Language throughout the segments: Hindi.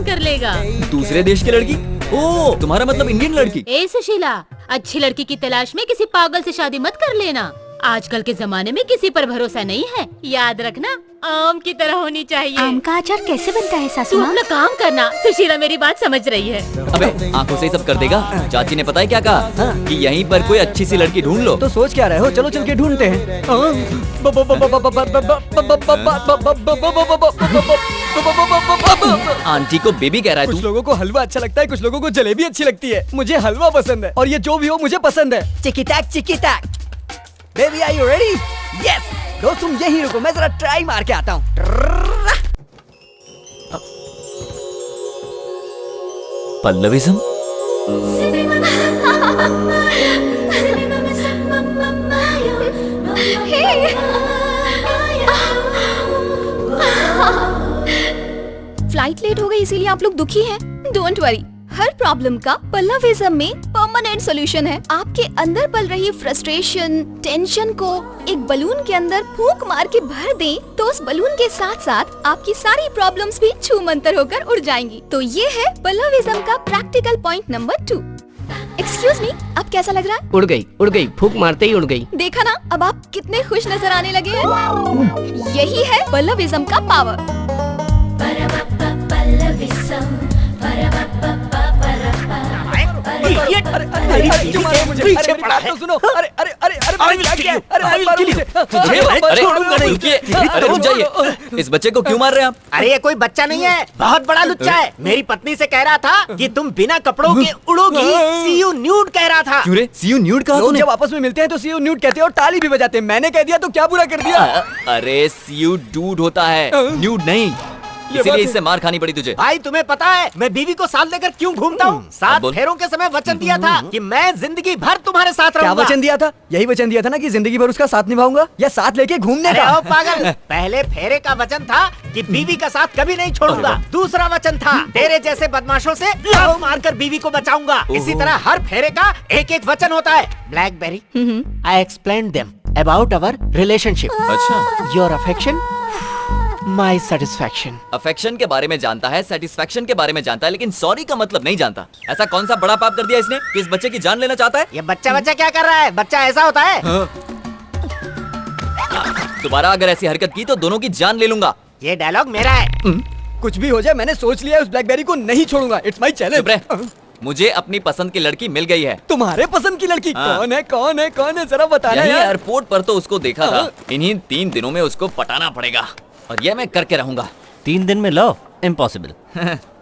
पसंद कर लेगा। दूसरे देश की लड़की? ओ, तुम्हारा मतलब इंडियन लड़की? ए सुशीला, अच्छी लड़की की तलाश में किसी पागल से शादी मत कर लेना। आजकल के जमाने में किसी पर भरोसा नहीं है। याद रखना, आम की तरह होनी चाहिए। आम का अचार कैसे बनता है सासू तू माँ? अपना काम करना। सुशीला मेरी बात समझ रही है। अबे आंखों से ही सब कर देगा। चाची ने पता है क्या कहा? कि यहीं पर कोई अच्छी सी लड़की ढूंढ लो। तो सोच क्या रहे हो? चलो चल के ढूंढते हैं। आंटी को बेबी कह रहा है कुछ तू? लोगों को हलवा अच्छा लगता है, कुछ लोगों को जलेबी अच्छी लगती है। मुझे हलवा पसंद है और ये जो भी हो मुझे पसंद है। चिकी टैक। Baby are you ready? Yes. दोस्त तुम यहीं रुको, मैं जरा ट्राई मार के आता हूँ। पल्लविज्म? फ्लाइट लेट हो गई इसीलिए आप लोग दुखी हैं। डोंट वरी, हर प्रॉब्लम का पल्लविज्म में परमानेंट सॉल्यूशन है। आपके अंदर पल रही फ्रस्ट्रेशन, टेंशन को एक बलून के अंदर फूंक मार के भर दें, तो उस बलून के साथ साथ आपकी सारी प्रॉब्लम्स भी छूमंतर होकर उड़ जाएंगी। तो ये है पल्लविज्म का practical point number 2। Excuse me, अब कैसा लग रहा है? उड़ गई, फूंक मारते ही उड़ गई। देखा ना, अब आप कितने खुश नजर आने लगे हैं। यही है पल्लविज्म का पावर। अरे रुक जाइए, इस बच्चे को क्यों मार रहे हैं आप? अरे ये कोई बच्चा नहीं है, बहुत बड़ा लुच्चा है। मेरी पत्नी से कह रहा था कि तुम बिना कपड़ों के उड़ोगी। सी यू न्यूड कह रहा था। क्यों रे? सी यू न्यूड कहा लोग तूने? जब आपस में मिलते हैं तो सी यू न्यूड कहते हैं और ताली भी बजाते हैं। मैंने कह दिया तो क्या बुरा कर दिया? अरे सी यू डूड होता है, न्यूड नहीं। इसीलिए इससे मार खानी पड़ी तुझे। भाई तुम्हें पता है मैं बीवी को साथ लेकर क्यों घूमता हूँ? 7 फेरों के समय वचन दिया था कि मैं जिंदगी भर तुम्हारे साथ क्या रहूंगा। वचन दिया था? यही वचन दिया था ना कि जिंदगी भर उसका साथ निभाऊंगा, या साथ लेके घूमने अरे का? ओ पागल, पहले फेरे का वचन था कि बीवी का साथ कभी नहीं छोड़ूंगा। दूसरा वचन था तेरे जैसे बदमाशों से लात मारकर बीवी को बचाऊंगा। इसी तरह हर फेरे का एक एक वचन होता है। Blackberry, I explain them about our relationship. अच्छा, your affection, my satisfaction. Affection के बारे में जानता है, सेटिस्फैक्शन के बारे में जानता है, लेकिन सॉरी का मतलब नहीं जानता। ऐसा कौन सा बड़ा पाप कर दिया इसने कि इस बच्चे की जान लेना चाहता है? ये बच्चा क्या कर रहा है? बच्चा ऐसा होता है? दोबारा अगर ऐसी हरकत की तो दोनों की जान ले लूंगा। ये डायलॉग मेरा है। कुछ भी हो जाए, मैंने सोच लिया है, उस ब्लैकबेरी को नहीं छोड़ूंगा। इट्स माई चुप रह। चैलेंज। मुझे अपनी पसंद की लड़की मिल गई है। तुम्हारे पसंद की लड़की? हाँ। कौन है जरा बताना यहीं यार। एयरपोर्ट पर तो उसको देखा था। इन्हीं 3 दिनों में उसको पटाना पड़ेगा और ये मैं करके रहूंगा। 3 दिन में लो? इम्पॉसिबल।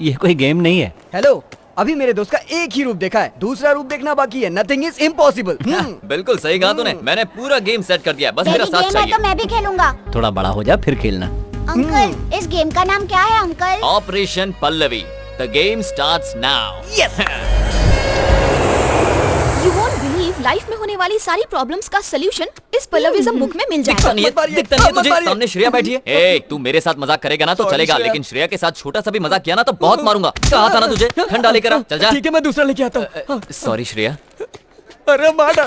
ये कोई गेम नहीं है। हेलो, अभी मेरे दोस्त का एक ही रूप देखा है, दूसरा रूप देखना बाकी है। Nothing is impossible. बिल्कुल सही कहा तूने। मैंने पूरा गेम सेट कर दिया, बस मेरा मेरी साथ गेम है चाहिए। तो मैं भी खेलूंगा। थोड़ा बड़ा हो जा फिर खेलना। अंकल, इस गेम का नाम क्या है uncle? Operation Pallavi. The game starts now. You won't believe, life में होने वाली सारी प्रॉब्लम्स का सॉल्यूशन इस पल्लविज्म बुक में मिल दिखता जाएगा। नहीं है, मत मारिए, दिखता नहीं है मत तुझे? मारिए। सामने श्रेया बैठी है। ए, तू मेरे साथ मजाक करेगा ना तो Sorry, चलेगा, श्रेया। लेकिन श्रेया के साथ छोटा सा भी मजाक किया ना तो बहुत मारूंगा। कहा था ना तुझे? ठंडा लेकर आ, चल जा। ठीक है, मैं दूसरा लेके आता हूँ। सॉरी श्रेया। अरे मारा।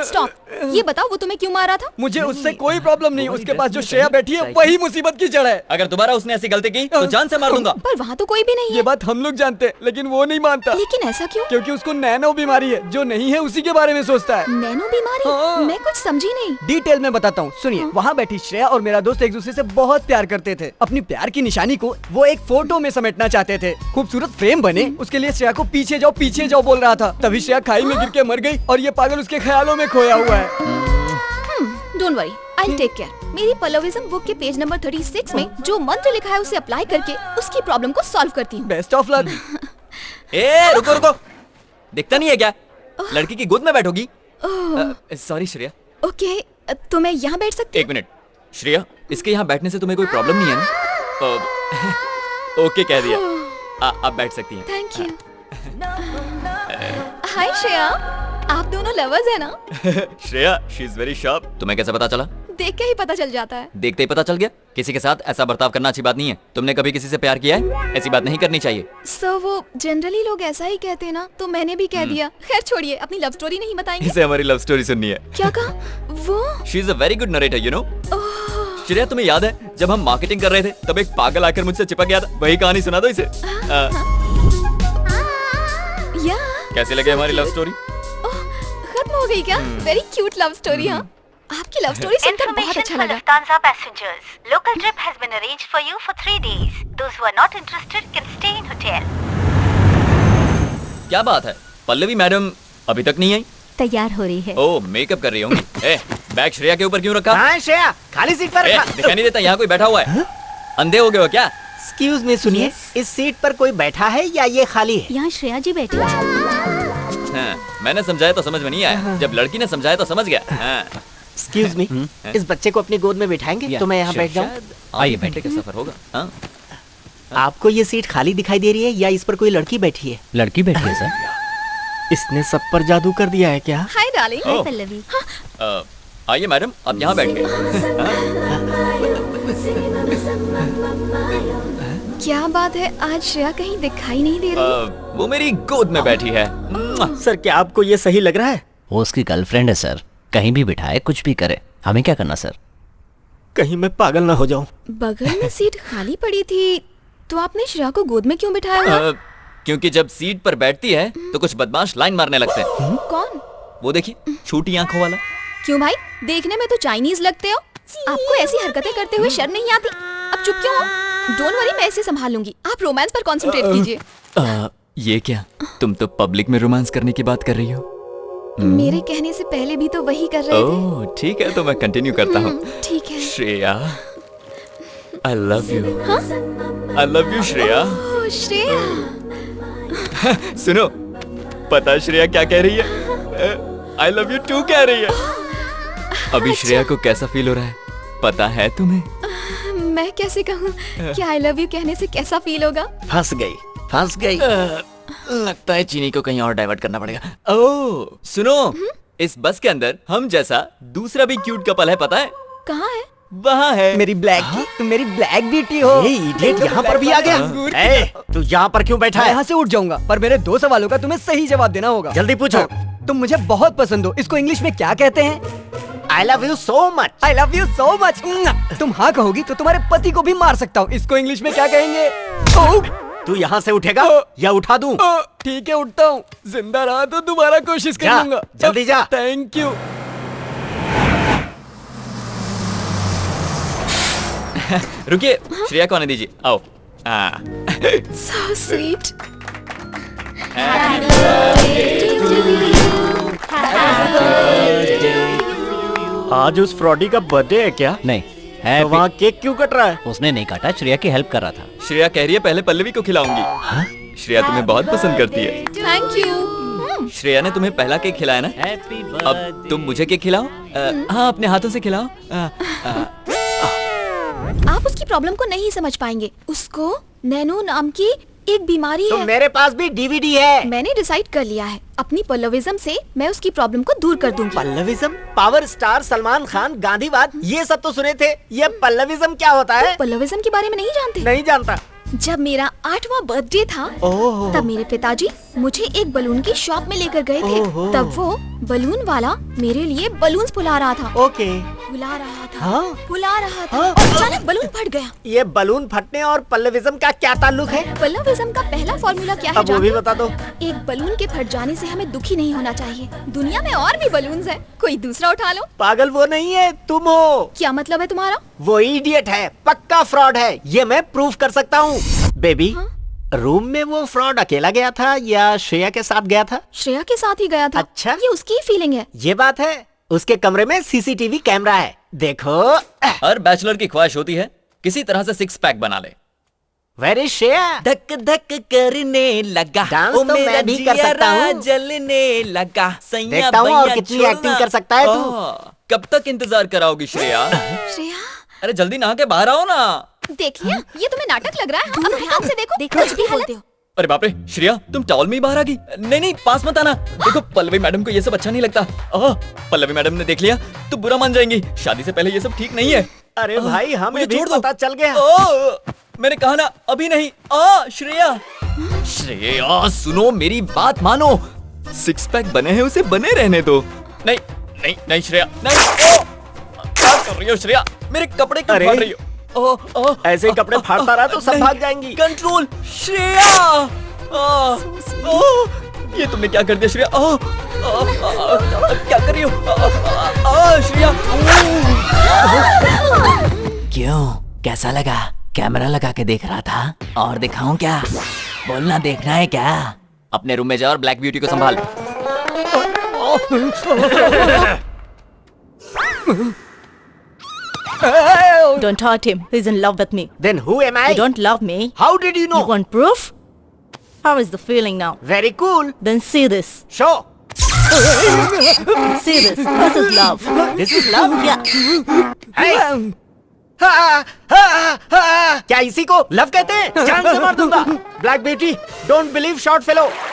स्टॉप, ये बताओ वो तुम्हें क्यों मारा था? मुझे उससे कोई प्रॉब्लम नहीं, उसके पास जो श्रेया बैठी है वही मुसीबत की जड़ है। अगर दोबारा उसने ऐसी गलती की तो जान से मार दूंगा। पर वहाँ तो कोई भी नहीं ये है। बात हम लोग जानते हैं, लेकिन वो नहीं मानता। लेकिन ऐसा क्यों? क्योंकि उसको नैनो बीमारी है, जो नहीं है उसी के बारे में सोचता है। नैनो बीमारी? हाँ। मैं कुछ समझी नहीं। डिटेल में बताता हूँ, सुनिए। वहाँ बैठी श्रेया और मेरा दोस्त एक दूसरे से बहुत प्यार करते थे। अपनी प्यार की निशानी को वो एक फोटो में समेटना चाहते थे। खूबसूरत फ्रेम बने, उसके लिए श्रेया को पीछे जाओ बोल रहा था। तभी श्रेया खाई में गिर के मर गई और ये पागल उसके ख्यालों में खोया हुआ है। Don't worry, I take care. मेरी पल्लविज्म बुक के पेज नंबर 36 में जो मंत्र लिखा है उसे अप्लाई करके उसकी प्रॉब्लम को सॉल्व करती हूँ। Best of luck. ए, रुको। दिखता नहीं है क्या? लड़की की गोद में बैठोगी? सॉरी श्रेया। ओके, तो मैं यहाँ बैठ सकती एक मिनट श्रेया, इसके यहाँ बैठने से तुम्हें कोई प्रॉब्लम नहीं है ना? ओके कह दिया। आप बैठ सकती हैं। Thank you. हाय श्रेया, आप दोनों लवर्स हैं ना? Shreya, she is very sharp. तुम्हें कैसे पता चला? देख के ही पता चल जाता है। देखते ही पता चल गया? किसी के साथ ऐसा बर्ताव करना अच्छी बात नहीं है। तुमने कभी किसी से प्यार किया है? ऐसी बात नहीं करनी चाहिए। सर, वो जनरली लोग ऐसा ही कहते हैं ना, तो मैंने भी कह दिया। खैर छोड़िए, अपनी लव स्टोरी नहीं बताएंगे? इसे हमारी लव स्टोरी सुननी है। क्या कहा वो? She is a very good narrator, you know. Shreya तुम्हें याद है जब हम मार्केटिंग कर रहे थे तब एक पागल आकर मुझसे चिपक गया था, वही कहानी सुना दो इसे। या कैसे लगे हमारी लव स्टोरी? खत्म हो गई क्या? Very cute love story. हाँ, आपकी लव स्टोरी सुनकर बहुत अच्छा लगा। Lufthansa passengers. Local trip has been arranged for you for 3 days. Those who are not interested can stay in hotel. क्या बात है, पल्लवी मैडम अभी तक नहीं आई? तैयार हो रही है। ओह, मेकअप कर रही होंगी। ए, बैग श्रेया के ऊपर क्यों रखा? हाँ श्रेया, खाली सीट पर ए, रखा। दिखाई नहीं देता यहाँ कोई बैठा हुआ है? अंधे हो गए हो क्या? एक्सक्यूज मी, सुनिए, इस सीट पर कोई बैठा है या ये खाली है? यहाँ श्रेया जी बैठी है। हाँ, मैंने समझाया तो समझ में नहीं आया, जब लड़की ने समझाया तो समझ गया। हाँ। एक्सक्यूज मी, इस बच्चे को अपनी गोद में बिठाएंगे तो मैं यहाँ बैठ जाऊँ? आइए, घंटे का सफर होगा। हाँ? आपको ये सीट खाली दिखाई दे रही है या इस पर कोई लड़की बैठी है? लड़की बैठी है सर। इसने सब पर जादू कर दिया है क्या? Hi darling. ओह। पल्लवी। आइए मैडम, आप यहाँ बैठिए। क्या बात है, आज श्रेया कहीं दिखाई नहीं दे रही। वो मेरी गोद में बैठी है। सर, क्या आपको ये सही लग रहा है? वो उसकी गर्लफ्रेंड है सर, कहीं भी बिठाए कुछ भी करे, हमें क्या करना सर? कहीं मैं पागल ना हो जाऊं। बगल में सीट खाली पड़ी थी तो आपने श्रेया को गोद में क्यों बिठाया हुआ? क्योंकि जब सीट पर बैठती है तो कुछ बदमाश लाइन मारने लगते हैं। कौन? वो देखिए, छोटी आंखों वाला। क्यों भाई, देखने में तो चाइनीज लगते हो, आपको ऐसी हरकतें करते हुए शर्म नहीं आती? अब चुप क्यों हो? डोंट वरी, मैं इसे संभाल लूंगी, आप रोमांस पर कंसंट्रेट कीजिए। ये क्या, तुम तो पब्लिक में रोमांस करने की बात कर रही हो? मेरे कहने से पहले भी तो वही कर रहे थे। ओह, ठीक है, तो मैं कंटिन्यू करता हूँ। ठीक है। Shreya, I love you. I love you Shreya. Oh, Shreya. सुनो, पता श्रेया क्या कह रही है? आई लव यू टू कह रही है। अभी श्रेया को कैसा फील हो रहा है पता है तुम्हें? मैं कैसे कहूँ कि आई लव यू कहने से कैसा फील होगा? फंस गई, फंस गई। लगता है चीनी को कहीं और डाइवर्ट करना पड़ेगा। ओह, सुनो, इस बस के अंदर हम जैसा दूसरा भी क्यूट कपल है, पता है? कहाँ है? वहाँ है। मेरी ब्लैक ब्यूटी हो। ये इडियट यहाँ पर भी आ गया। ए, तू यहाँ पर क्यों बैठा मैं है? यहाँ से उठ जाऊंगा, पर मेरे 2 सवालों का तुम्हें सही जवाब देना होगा। जल्दी पूछो। तुम मुझे बहुत पसंद हो, इसको इंग्लिश में क्या कहते हैं? आई love you so much. I love you so much. तुम हाँ कहोगी तो तुम्हारे पति को भी मार सकता हूँ, इसको इंग्लिश में क्या कहेंगे? तू यहाँ से उठेगा या उठा दूं? ठीक है, उठता हूँ, जिंदा रहा तो दोबारा कोशिश कर जा, लूंगा। जल्दी जा। Thank you. रुकिए, श्रेया को आने दीजिए, आओ। So sweet. आज उस फ्रॉडी का बर्थडे है क्या? नहीं तो है। वहाँ केक क्यों कट रहा है? उसने नहीं काटा, श्रेया की हेल्प कर रहा था। श्रेया कह रही है पहले पल्लवी को खिलाऊंगी। श्रेया तुम्हें बहुत पसंद करती है। Thank you. श्रेया ने तुम्हें पहला केक खिलाया ना? हैप्पी अब तुम मुझे केक खिलाओ। हाँ, अपने हाथों से खिलाओ। आप उसकी प्रॉब्लम को नहीं समझ पाएंगे। उसको नैनो नाम की एक बीमारी तो है। मेरे पास भी डीवीडी है। मैंने डिसाइड कर लिया है, अपनी पल्लविज्म से मैं उसकी प्रॉब्लम को दूर कर दूंगी। पल्लविज्म? पावर स्टार सलमान खान, गांधीवाद, ये सब तो सुने थे। ये पल्लविज्म क्या होता है? पल्लविज्म के बारे में नहीं जानते? नहीं जानता। जब मेरा 8वां बर्थडे था, ओह। तब मेरे पिताजी मुझे एक बलून की शॉप में लेकर गए थे। ओहो। तब वो बलून वाला मेरे लिए बलून्स फुला रहा था। ओके। फुला रहा था, हाँ? फुला रहा था, हाँ? और अचानक बलून फट गया। ये बलून फटने और पल्लविज्म का क्या ताल्लुक है? पल्लविज्म का पहला फॉर्मूला क्या है अब वो भी जानते हो? बता दो। एक बलून के फट जाने से हमें दुखी नहीं होना चाहिए। दुनिया में और भी बलून्स हैं, कोई दूसरा उठा लो। पागल वो नहीं है, तुम हो। क्या मतलब है तुम्हारा? वो इडियट है, पक्का फ्रॉड है, ये मैं प्रूफ कर सकता हूँ। बेबी, रूम में वो फ्रॉड अकेला गया था या श्रेया के साथ गया था? श्रेया के साथ ही गया था। अच्छा। ये उसकी फीलिंग है। ये बात है, उसके कमरे में सीसीटीवी कैमरा है, देखो। हर बैचलर की ख्वाहिश होती है किसी तरह से 6 पैक बना ले। Where is Shreya? धक धक करने लगा, डांस ओ तो मेरा मैं भी कर सकता जियरा हूँ। जलने लगा, सैया देखता हूँ और भैया कितनी छोड़ना। एक्टिंग कर सकता है तू। ओह, कब तक इंतजार कराओगी श्रेया? श्रेया, अरे जल्दी नहा के बाहर आओ ना। देख लिया, ये तुम्हें नाटक लग रहा है। अब ध्यान से देखो, कुछ भी बोलते हो। अरे बाप रे, श्रेया तुम टॉवल में ही बाहर आ गई। नहीं, पास मत आना। देखो, पल्लवी मैडम को ये सब अच्छा नहीं लगता। पल्लवी मैडम ने देख लिया तो बुरा मान जाएंगी। शादी से पहले ये सब ठीक नहीं है। अरे भाई, हमें मुझे भी छोड़ दो। पता चल गया। मैंने कहा ना, अभी नहीं। श्रेया सुनो, मेरी बात मानो। 6 पैक बने हैं, उसे बने रहने दो। नहीं श्रेया, नहीं। क्या कर रही हो श्रेया? मेरे कपड़े क्यों अरे। फाड़ रही हो? ऐसे ही कपड़े फाड़ता रहा तो सब भाग जाएंगी। कंट्रोल श्रेया। ये तुमने क्या कर दिया श्रेया? क्या कर रही हो? श्रेया। क्यों, कैसा लगा? कैमरा लगा के देख रहा था, और दिखाऊं क्या? बोलना, देखना है क्या? अपने रूम में जा और ब्लैक ब्यूटी को संभाल। Don't hurt him. He's in love with me. Then who am I? You don't love me. How did you know? You want proof? How is the feeling now? Very cool. Then see this. Show. See this. This is love. This is love. Yeah. Hey. क्या इसी को लव कहते हैं? जान से मार दूंगा। Black beauty, don't believe short fellow.